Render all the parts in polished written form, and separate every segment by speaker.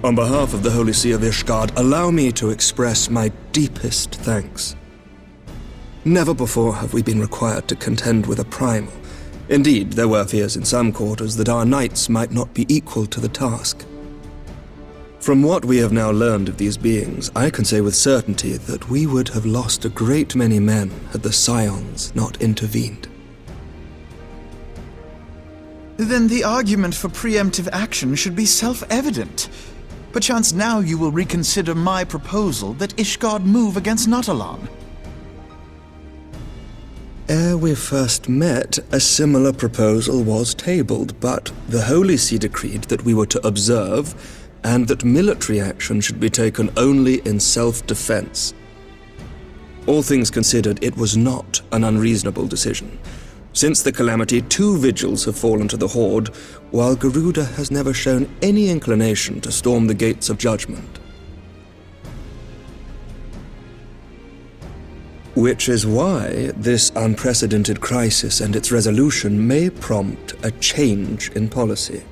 Speaker 1: On behalf of the Holy See of Ishgard, allow me to express my deepest thanks. Never before have we been required to contend with a primal. Indeed, there were fears in some quarters that our knights might not be equal to the task. From what we have now learned of these beings, I can say with certainty that we would have lost a great many men had the Scions not intervened.
Speaker 2: Then the argument for preemptive action should be self-evident. Perchance now you will reconsider my proposal that Ishgard move against Natalan.
Speaker 1: Ere we first met, a similar proposal was tabled, but the Holy See decreed that we were to observe, and that military action should be taken only in self-defense. All things considered, it was not an unreasonable decision. Since the calamity, 2 vigils have fallen to the Horde, while Garuda has never shown any inclination to storm the gates of judgment. Which is why this unprecedented crisis and its resolution may prompt a change in policy.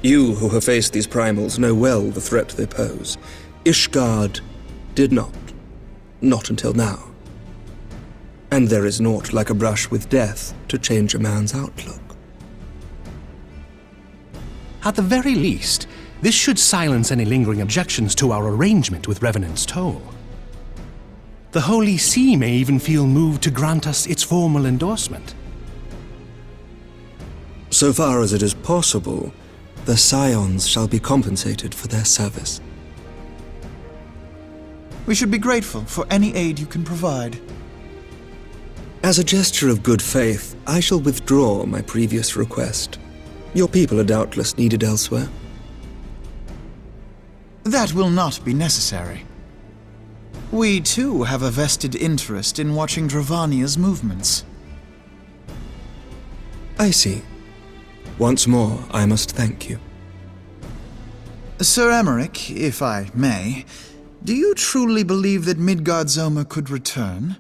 Speaker 1: You who have faced these primals know well the threat they pose. Ishgard did not. Not until now. And there is naught like a brush with death to change a man's outlook.
Speaker 3: At the very least, this should silence any lingering objections to our arrangement with Revenant's Toll. The Holy See may even feel moved to grant us its formal endorsement.
Speaker 1: So far as it is possible, the Scions shall be compensated for their service.
Speaker 2: We should be grateful for any aid you can provide.
Speaker 1: As a gesture of good faith, I shall withdraw my previous request. Your people are doubtless needed elsewhere.
Speaker 2: That will not be necessary. We too have a vested interest in watching Dravania's movements.
Speaker 1: I see. Once more, I must thank you.
Speaker 2: Sir Emmerich, if I may, do you truly believe that Midgard-Zoma could return?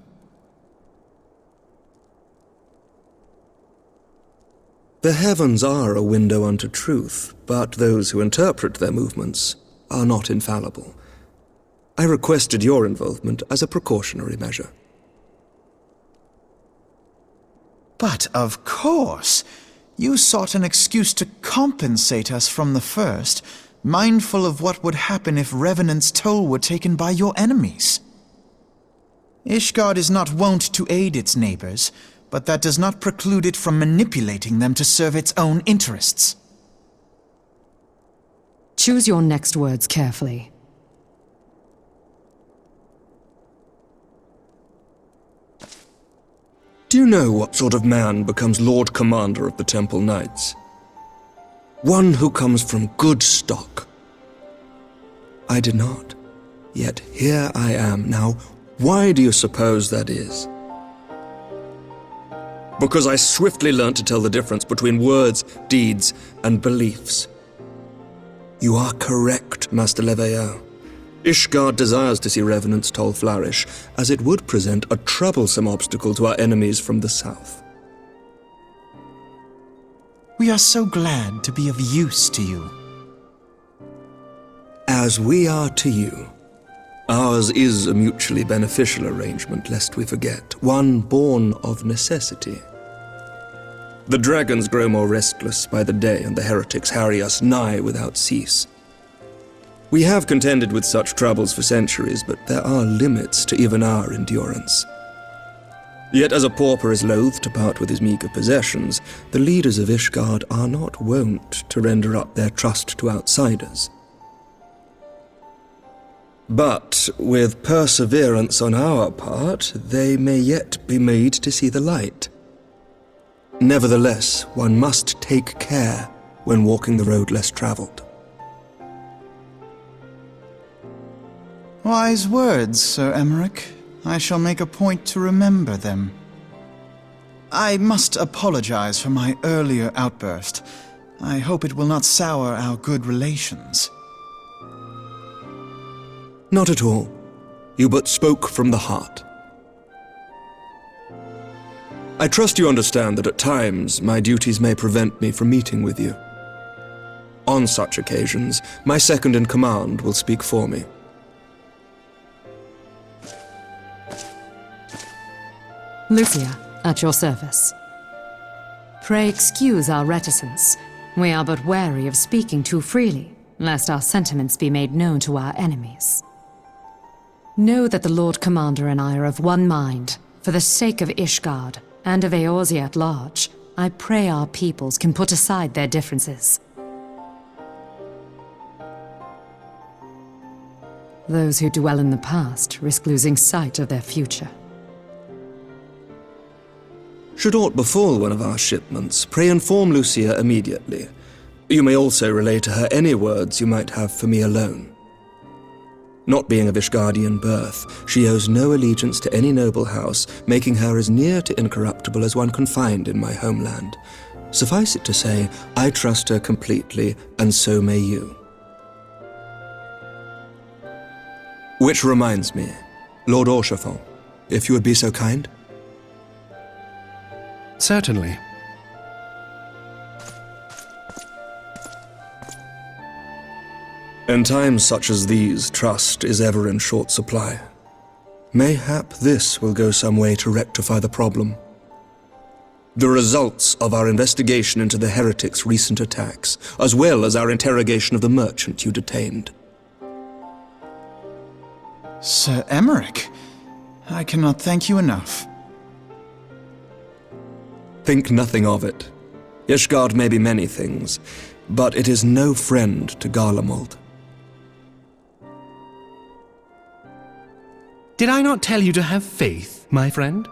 Speaker 1: The heavens are a window unto truth, but those who interpret their movements are not infallible. I requested your involvement as a precautionary measure.
Speaker 2: But of course, you sought an excuse to compensate us from the first, mindful of what would happen if Revenant's Toll were taken by your enemies. Ishgard is not wont to aid its neighbors, but that does not preclude it from manipulating them to serve its own interests.
Speaker 4: Choose your next words carefully.
Speaker 1: Do you know what sort of man becomes Lord Commander of the Temple Knights? One who comes from good stock. I did not. Yet here I am now. Why do you suppose that is? Because I swiftly learned to tell the difference between words, deeds, and beliefs. You are correct, Master Leveilleur. Ishgard desires to see Revenant's Toll flourish, as it would present a troublesome obstacle to our enemies from the south.
Speaker 2: We are so glad to be of use to you.
Speaker 1: As we are to you. Ours is a mutually beneficial arrangement, lest we forget, one born of necessity. The dragons grow more restless by the day, and the heretics harry us nigh without cease. We have contended with such troubles for centuries, but there are limits to even our endurance. Yet as a pauper is loath to part with his meager possessions, the leaders of Ishgard are not wont to render up their trust to outsiders. But with perseverance on our part, they may yet be made to see the light. Nevertheless, one must take care when walking the road less traveled.
Speaker 2: Wise words, Sir Emmerich. I shall make a point to remember them. I must apologize for my earlier outburst. I hope it will not sour our good relations.
Speaker 1: Not at all. You but spoke from the heart. I trust you understand that at times my duties may prevent me from meeting with you. On such occasions, my second-in-command will speak for me.
Speaker 4: Lucia, at your service. Pray excuse our reticence. We are but wary of speaking too freely, lest our sentiments be made known to our enemies. Know that the Lord Commander and I are of one mind. For the sake of Ishgard, and of Eorzea at large, I pray our peoples can put aside their differences. Those who dwell in the past risk losing sight of their future.
Speaker 1: Should aught befall one of our shipments, pray inform Lucia immediately. You may also relay to her any words you might have for me alone. Not being of Ishgardian birth, she owes no allegiance to any noble house, making her as near to incorruptible as one can find in my homeland. Suffice it to say, I trust her completely, and so may you. Which reminds me, Lord Orchefort, if you would be so kind.
Speaker 3: Certainly.
Speaker 1: In times such as these, trust is ever in short supply. Mayhap this will go some way to rectify the problem. The results of our investigation into the heretics' recent attacks, as well as our interrogation of the merchant you detained.
Speaker 2: Sir Emmerich, I cannot thank you enough.
Speaker 1: Think nothing of it. Ishgard may be many things, but it is no friend to Garlemald.
Speaker 3: Did I not tell you to have faith, my friend?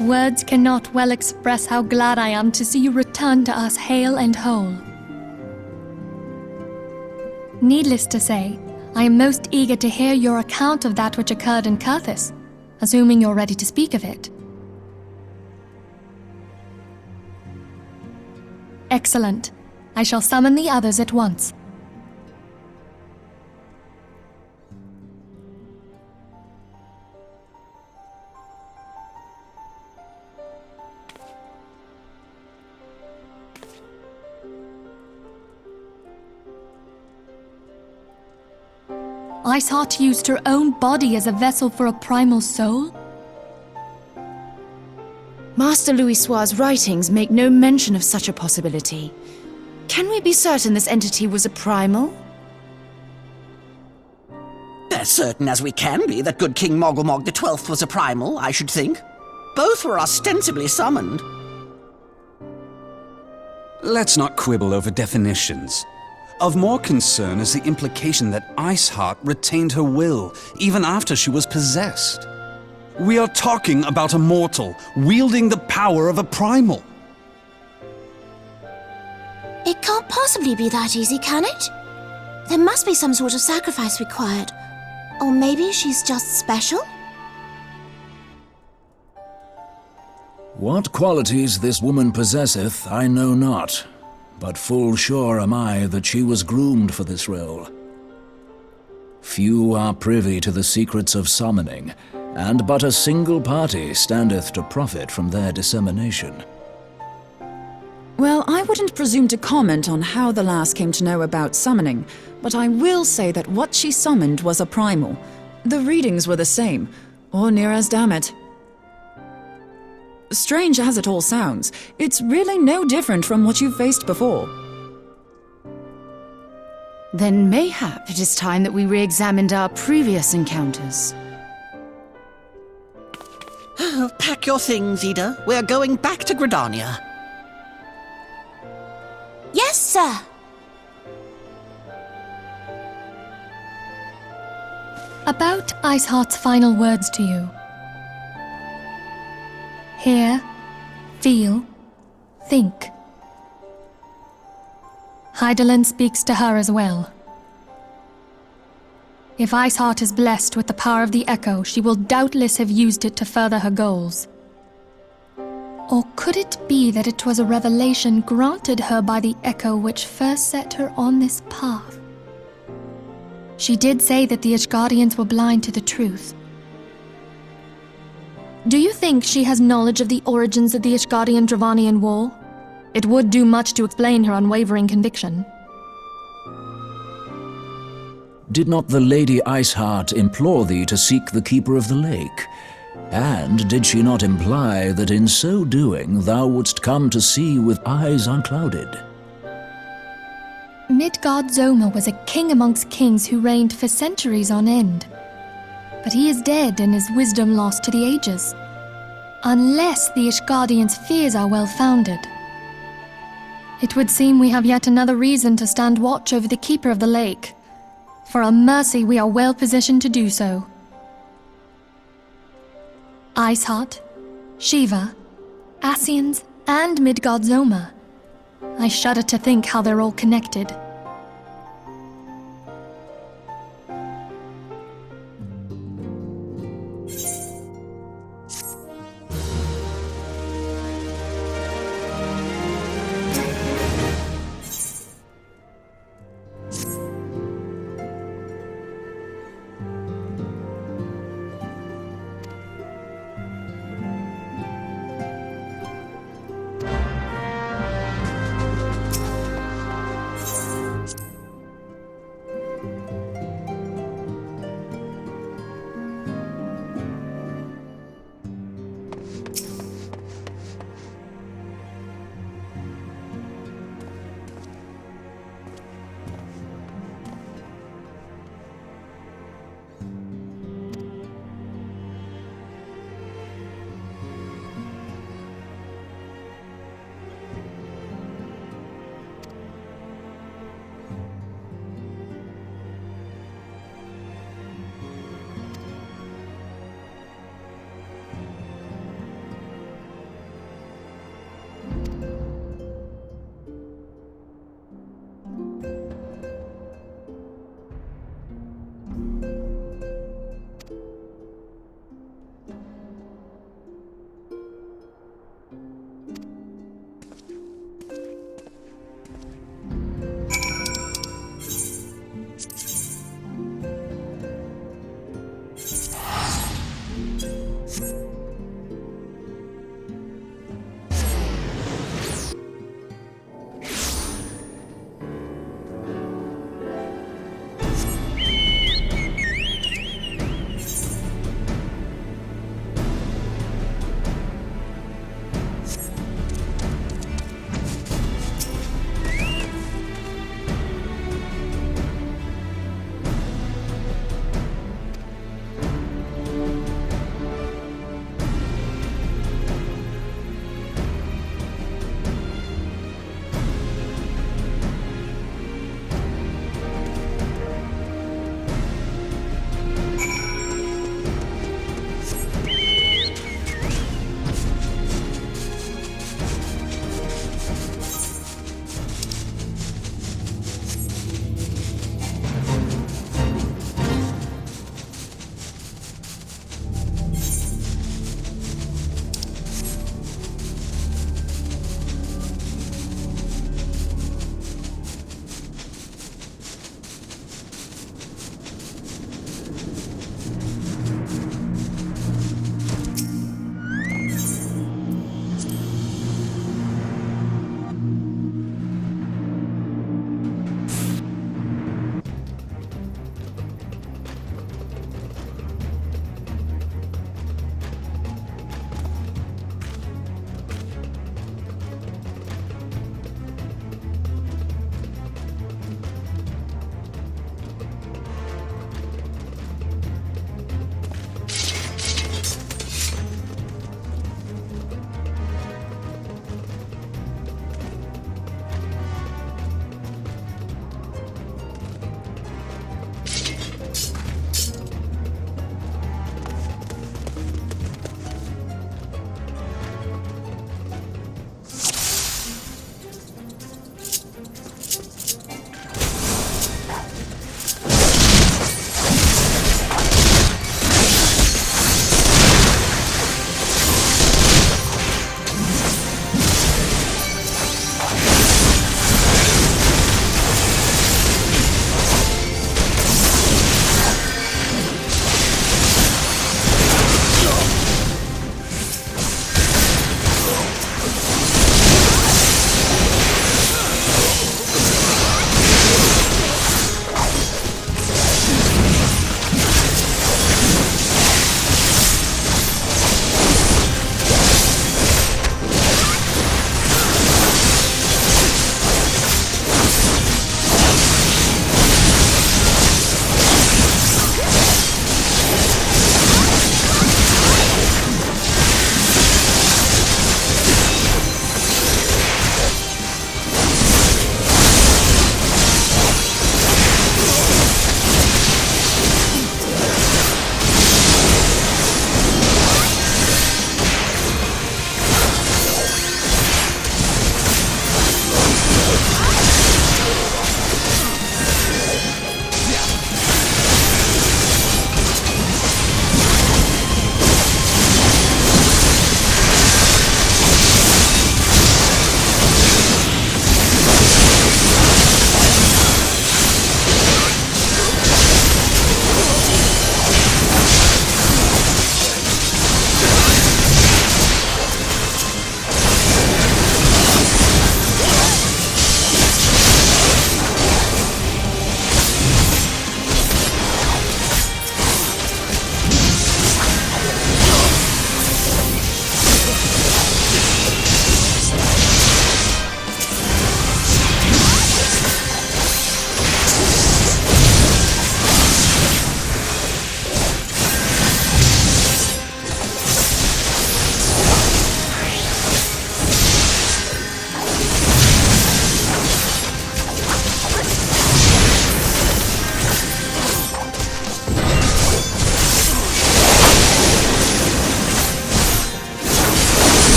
Speaker 5: Words cannot well express how glad I am to see you return to us hale and whole. Needless to say, I am most eager to hear your account of that which occurred in Kurthis, assuming you're ready to speak of it. Excellent. I shall summon the others at once. Iceheart used her own body as a vessel for a primal soul?
Speaker 6: Master Louisoir's writings make no mention of such a possibility. Can we be certain this entity was a primal?
Speaker 7: As certain as we can be that good King Moggelmog XII was a primal, I should think. Both were ostensibly summoned.
Speaker 8: Let's not quibble over definitions. Of more concern is the implication that Iceheart retained her will, even after she was possessed. We are talking about a mortal, wielding the power of a primal.
Speaker 9: It can't possibly be that easy, can it? There must be some sort of sacrifice required. Or maybe she's just special?
Speaker 10: What qualities this woman possesseth, I know not. but full sure am I that she was groomed for this role. Few are privy to the secrets of summoning, and but a single party standeth to profit from their dissemination.
Speaker 11: Well, I wouldn't presume to comment on how the lass came to know about summoning, but I will say that what she summoned was a primal. The readings were the same, or near as damn it. Strange as it all sounds, it's really no different from what you've faced before.
Speaker 6: Then mayhap it is time that we re-examined our previous encounters.
Speaker 7: Pack your things, Ida. We're going back to Gridania.
Speaker 9: Yes, sir.
Speaker 5: About Iceheart's final words to you. Hear, feel, think. Hydaelyn speaks to her as well. If Iceheart is blessed with the power of the Echo, she will doubtless have used it to further her goals. Or could it be that it was a revelation granted her by the Echo which first set her on this path? She did say that the Ishgardians were blind to the truth. Do you think she has knowledge of the origins of the Ishgardian-Dravanian War? It would do much to explain her unwavering conviction.
Speaker 10: Did not the Lady Iceheart implore thee to seek the Keeper of the Lake? And did she not imply that in so doing thou wouldst come to see with eyes unclouded?
Speaker 5: Midgard-Zoma was a king amongst kings who reigned for centuries on end. But he is dead and his wisdom lost to the ages. Unless the Ishgardians' fears are well-founded. It would seem we have yet another reason to stand watch over the Keeper of the Lake. For a mercy, we are well positioned to do so. Iceheart, Shiva, Ascians, and Midgard-Zoma. I shudder to think how they're all connected.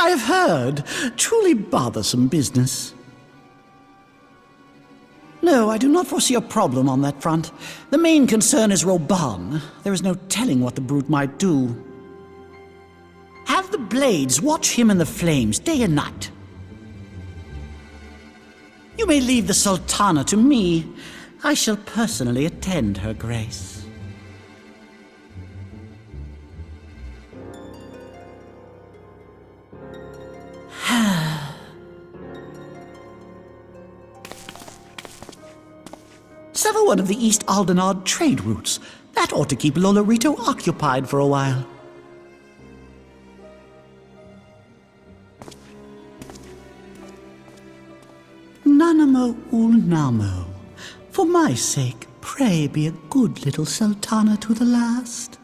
Speaker 12: I've heard. Truly bothersome business. No, I do not foresee a problem on that front. The main concern is Roban. There is no telling what the brute might do. Have the blades watch him in the flames day and night. You may leave the Sultana to me. I shall personally attend her grace. Sever one of the East Aldenard trade routes. That ought to keep Lolorito occupied for a while. Nanamo Ulnamo. For my sake, pray be a good little Sultana to the last.